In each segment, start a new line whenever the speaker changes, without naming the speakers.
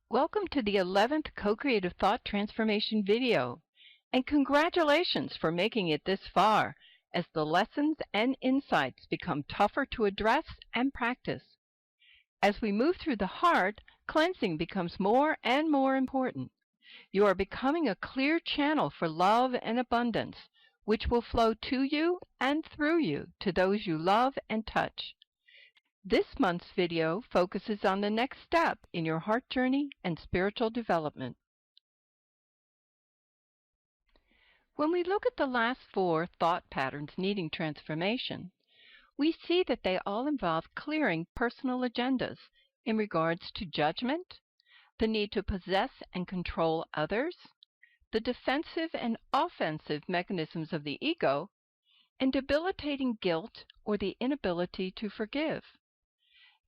Welcome to the 11th Co-Creative Thought Transformation video, and congratulations for making it this far as the lessons and insights become tougher to address and practice. As we move through the heart, cleansing becomes more and more important. You are becoming a clear channel for love and abundance, which will flow to you and through you to those you love and touch. This month's video focuses on the next step in your heart journey and spiritual development. When we look at the last 4 thought patterns needing transformation, we see that they all involve clearing personal agendas in regards to judgment, the need to possess and control others, the defensive and offensive mechanisms of the ego, and debilitating guilt or the inability to forgive.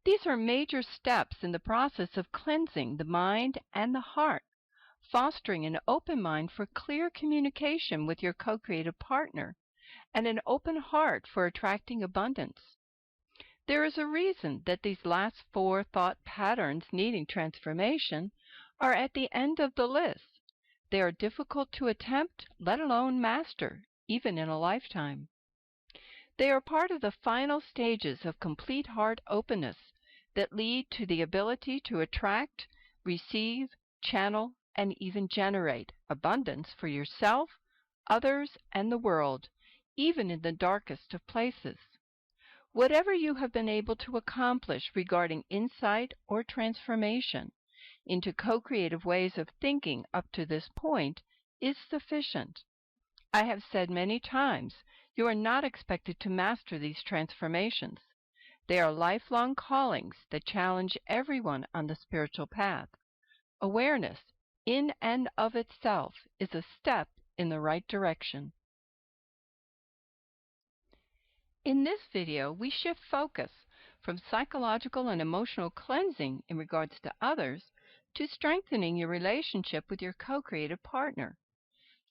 These are major steps in the process of cleansing the mind and the heart, fostering an open mind for clear communication with your co-creative partner, and an open heart for attracting abundance. There is a reason that these last 4 thought patterns needing transformation are at the end of the list. They are difficult to attempt, let alone master, even in a lifetime. They are part of the final stages of complete heart openness that lead to the ability to attract, receive, channel, and even generate abundance for yourself, others, and the world, even in the darkest of places. Whatever you have been able to accomplish regarding insight or transformation into co-creative ways of thinking up to this point is sufficient. I have said many times, you are not expected to master these transformations. They are lifelong callings that challenge everyone on the spiritual path. Awareness, in and of itself, is a step in the right direction. In this video, we shift focus from psychological and emotional cleansing in regards to others to strengthening your relationship with your co-creative partner.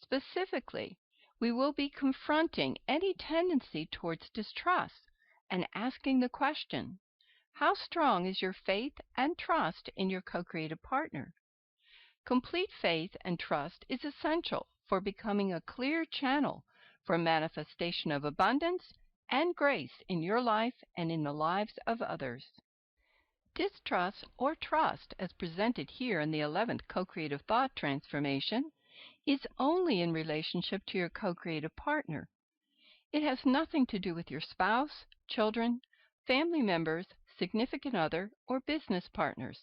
Specifically, we will be confronting any tendency towards distrust and asking the question, how strong is your faith and trust in your co-creative partner? Complete faith and trust is essential for becoming a clear channel for manifestation of abundance and grace in your life and in the lives of others. Distrust or trust, as presented here in the 11th Co-Creative Thought Transformation, is only in relationship to your co-creative partner. It has nothing to do with your spouse, children, family members, significant other, or business partners.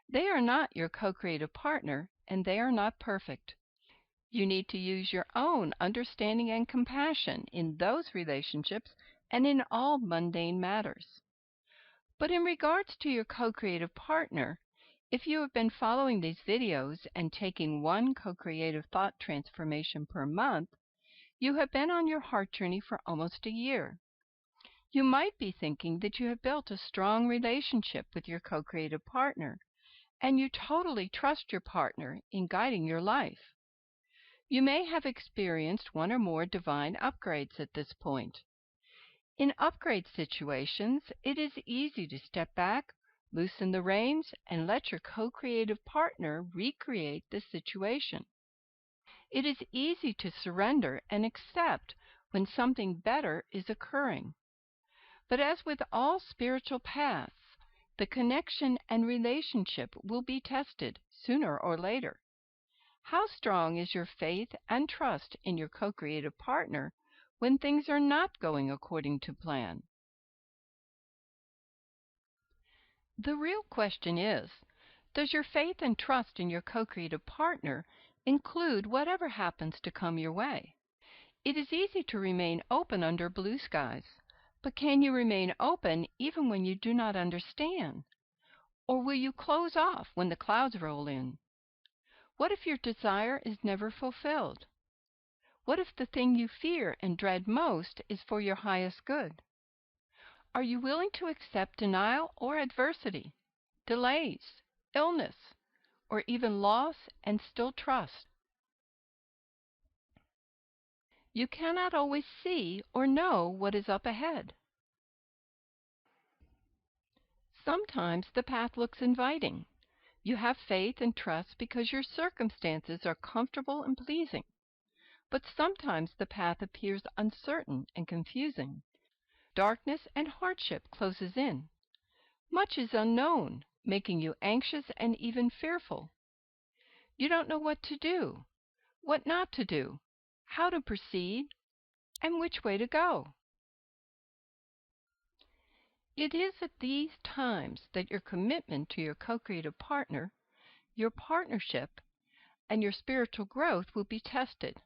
They are not your co-creative partner, and they are not perfect. You need to use your own understanding and compassion in those relationships and in all mundane matters. But in regards to your co-creative partner, if you have been following these videos and taking 1 co-creative thought transformation per month, you have been on your heart journey for almost a year. You might be thinking that you have built a strong relationship with your co-creative partner, and you totally trust your partner in guiding your life. You may have experienced 1 or more divine upgrades at this point. In upgrade situations, it is easy to step back, loosen the reins, and let your co-creative partner recreate the situation. It is easy to surrender and accept when something better is occurring. But as with all spiritual paths, the connection and relationship will be tested sooner or later. How strong is your faith and trust in your co-creative partner when things are not going according to plan? The real question is, does your faith and trust in your co-creative partner include whatever happens to come your way? It is easy to remain open under blue skies, but can you remain open even when you do not understand? Or will you close off when the clouds roll in? What if your desire is never fulfilled? What if the thing you fear and dread most is for your highest good? Are you willing to accept denial or adversity, delays, illness, or even loss and still trust? You cannot always see or know what is up ahead. Sometimes the path looks inviting. You have faith and trust because your circumstances are comfortable and pleasing. But sometimes the path appears uncertain and confusing. Darkness and hardship closes in. Much is unknown, making you anxious and even fearful. You don't know what to do, what not to do, how to proceed, and which way to go. It is at these times that your commitment to your co-creative partner, your partnership, and your spiritual growth will be tested.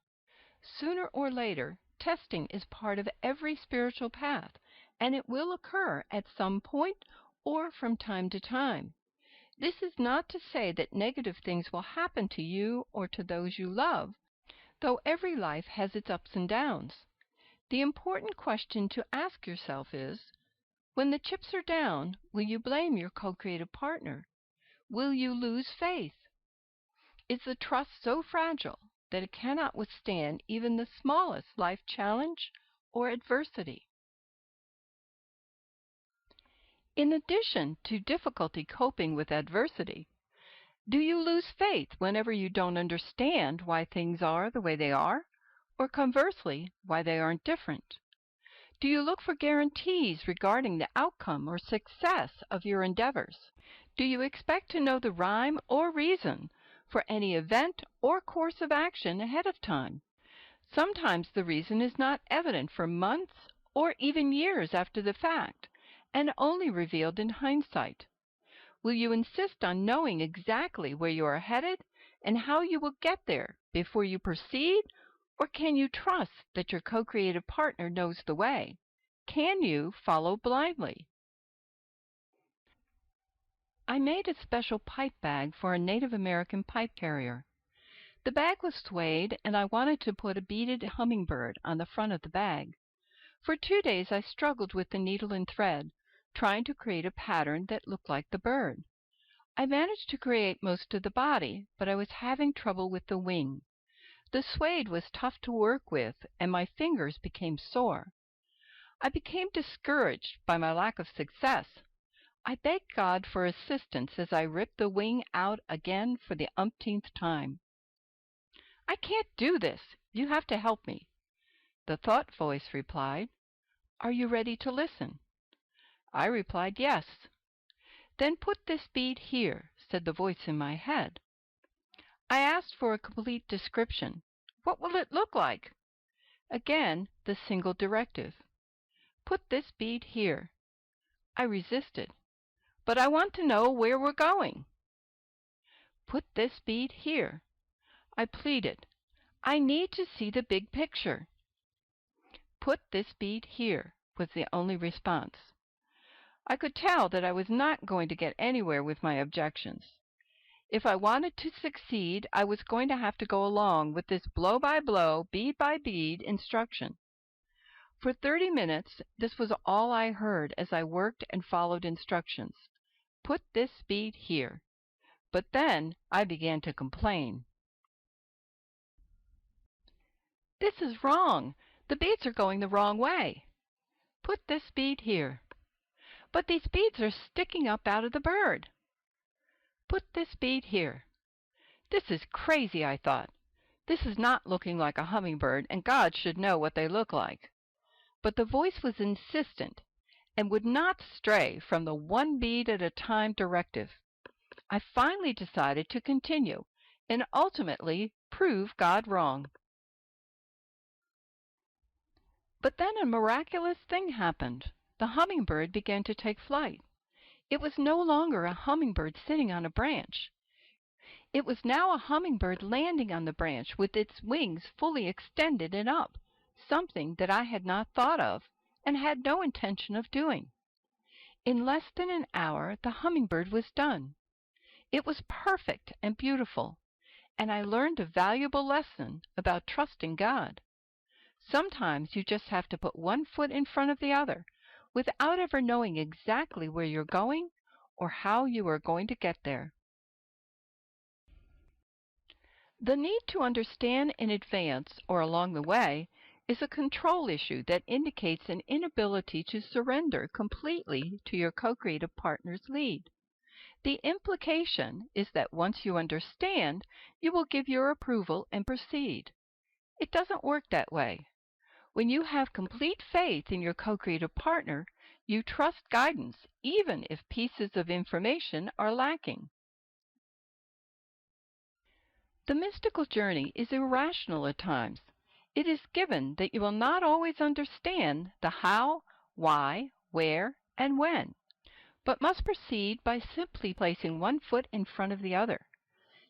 Sooner or later, testing is part of every spiritual path, and it will occur at some point or from time to time. This is not to say that negative things will happen to you or to those you love, though every life has its ups and downs. The important question to ask yourself is, when the chips are down, will you blame your co-creative partner? Will you lose faith? Is the trust so fragile that it cannot withstand even the smallest life challenge or adversity? In addition to difficulty coping with adversity, do you lose faith whenever you don't understand why things are the way they are, or conversely, why they aren't different? Do you look for guarantees regarding the outcome or success of your endeavors? Do you expect to know the rhyme or reason for any event or course of action ahead of time? Sometimes the reason is not evident for months or even years after the fact, and only revealed in hindsight. Will you insist on knowing exactly where you are headed and how you will get there before you proceed, or can you trust that your co-creative partner knows the way? Can you follow blindly? I made a special pipe bag for a Native American pipe carrier. The bag was suede, and I wanted to put a beaded hummingbird on the front of the bag. For 2 days I struggled with the needle and thread, trying to create a pattern that looked like the bird. I managed to create most of the body, but I was having trouble with the wing. The suede was tough to work with, and my fingers became sore. I became discouraged by my lack of success. I begged God for assistance as I ripped the wing out again for the umpteenth time. "I can't do this. You have to help me." The thought voice replied, "Are you ready to listen?" I replied, "Yes." "Then put this bead here," said the voice in my head. I asked for a complete description. "What will it look like?" Again the single directive. "Put this bead here." I resisted. "But I want to know where we're going." "Put this bead here." I pleaded. "I need to see the big picture." "Put this bead here," was the only response. I could tell that I was not going to get anywhere with my objections. If I wanted to succeed, I was going to have to go along with this blow-by-blow, bead-by-bead instruction. For 30 minutes, this was all I heard as I worked and followed instructions. Put this bead here. But then I began to complain. "This is wrong. The beads are going the wrong way." "Put this bead here." "But these beads are sticking up out of the bird." "Put this bead here." This is crazy, I thought. This is not looking like a hummingbird, and God should know what they look like. But the voice was insistent and would not stray from the one bead at a time directive. I finally decided to continue and ultimately prove God wrong. But then a miraculous thing happened. The hummingbird began to take flight. It was no longer a hummingbird sitting on a branch. It was now a hummingbird landing on the branch with its wings fully extended and up, something that I had not thought of and had no intention of doing. In less than an hour, the hummingbird was done. It was perfect and beautiful, and I learned a valuable lesson about trusting God. Sometimes you just have to put one foot in front of the other without ever knowing exactly where you're going or how you are going to get there. The need to understand in advance or along the way is a control issue that indicates an inability to surrender completely to your co-creative partner's lead. The implication is that once you understand, you will give your approval and proceed. It doesn't work that way. When you have complete faith in your co-creative partner, you trust guidance even if pieces of information are lacking. The mystical journey is irrational at times. It is given that you will not always understand the how, why, where, and when, but must proceed by simply placing one foot in front of the other.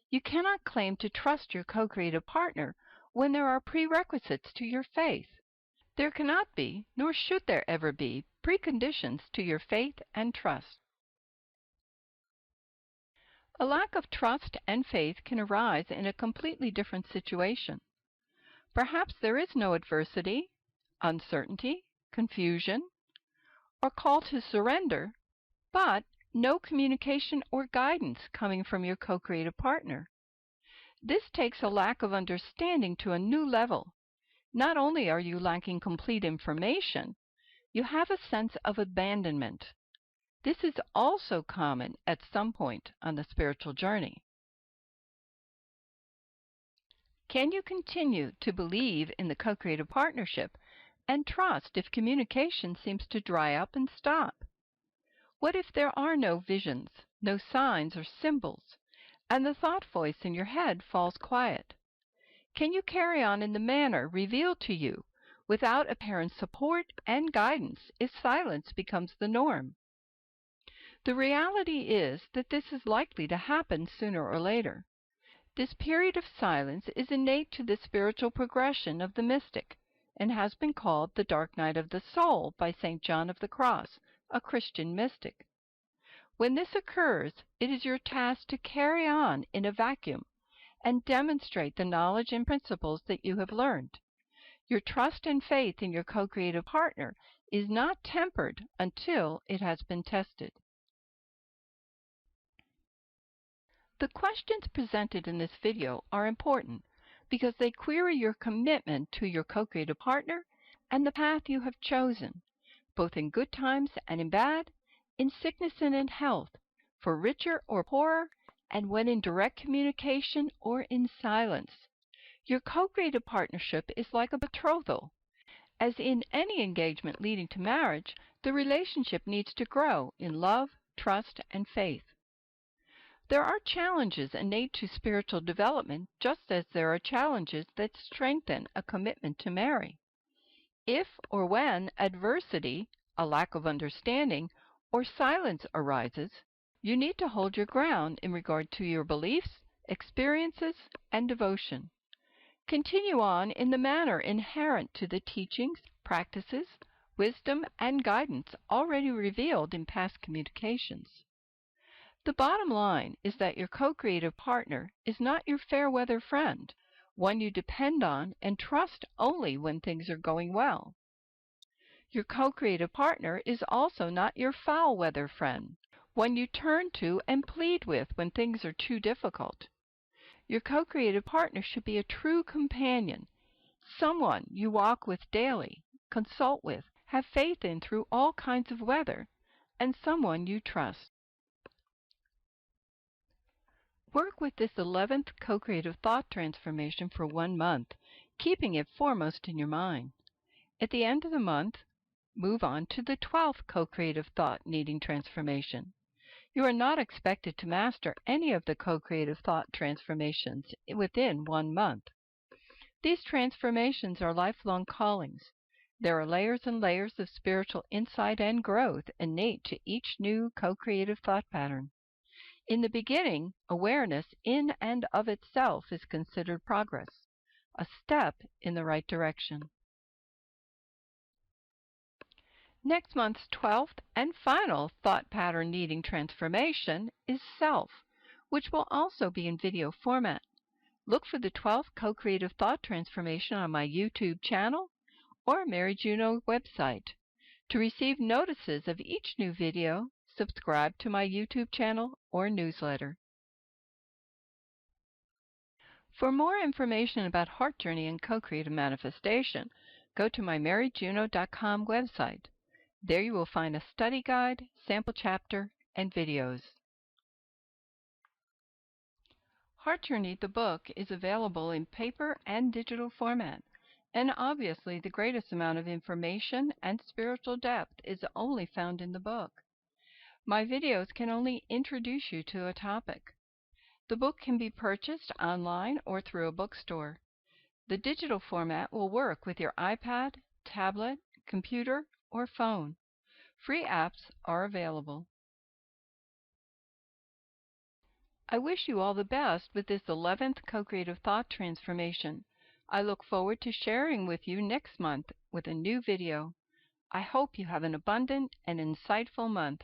You cannot claim to trust your co-creative partner when there are prerequisites to your faith. There cannot be, nor should there ever be, preconditions to your faith and trust. A lack of trust and faith can arise in a completely different situation. Perhaps there is no adversity, uncertainty, confusion, or call to surrender, but no communication or guidance coming from your co-creative partner. This takes a lack of understanding to a new level. Not only are you lacking complete information, you have a sense of abandonment. This is also common at some point on the spiritual journey. Can you continue to believe in the co-creative partnership and trust if communication seems to dry up and stop? What if there are no visions, no signs or symbols, and the thought voice in your head falls quiet? Can you carry on in the manner revealed to you without apparent support and guidance if silence becomes the norm? The reality is that this is likely to happen sooner or later. This period of silence is innate to the spiritual progression of the mystic and has been called the dark night of the soul by St. John of the Cross, a Christian mystic. When this occurs, it is your task to carry on in a vacuum and demonstrate the knowledge and principles that you have learned. Your trust and faith in your co-creative partner is not tempered until it has been tested. The questions presented in this video are important because they query your commitment to your co-creative partner and the path you have chosen, both in good times and in bad, in sickness and in health, for richer or poorer, and when in direct communication or in silence. Your co-creative partnership is like a betrothal. As in any engagement leading to marriage, the relationship needs to grow in love, trust, and faith. There are challenges innate to spiritual development, just as there are challenges that strengthen a commitment to marry. If or when adversity, a lack of understanding, or silence arises, you need to hold your ground in regard to your beliefs, experiences, and devotion. Continue on in the manner inherent to the teachings, practices, wisdom, and guidance already revealed in past communications. The bottom line is that your co-creative partner is not your fair-weather friend, one you depend on and trust only when things are going well. Your co-creative partner is also not your foul-weather friend, one you turn to and plead with when things are too difficult. Your co-creative partner should be a true companion, someone you walk with daily, consult with, have faith in through all kinds of weather, and someone you trust. Work with this 11th co-creative thought transformation for 1 month, keeping it foremost in your mind. At the end of the month, move on to the 12th co-creative thought needing transformation. You are not expected to master any of the co-creative thought transformations within 1 month. These transformations are lifelong callings. There are layers and layers of spiritual insight and growth innate to each new co-creative thought pattern. In the beginning, awareness in and of itself is considered progress, a step in the right direction. Next month's 12th and final thought pattern needing transformation is self, which will also be in video format. Look for the 12th co-creative thought transformation on my YouTube channel or Mary Juno website. To receive notices of each new video, subscribe to my YouTube channel or newsletter. For more information about Heart Journey and co-creative manifestation, go to my maryjuno.com website. There you will find a study guide, sample chapter, and videos. Heart Journey, the book, is available in paper and digital format, and obviously the greatest amount of information and spiritual depth is only found in the book. My videos can only introduce you to a topic. The book can be purchased online or through a bookstore. The digital format will work with your iPad, tablet, computer, or phone. Free apps are available. I wish you all the best with this 11th co-creative thought transformation. I look forward to sharing with you next month with a new video. I hope you have an abundant and insightful month.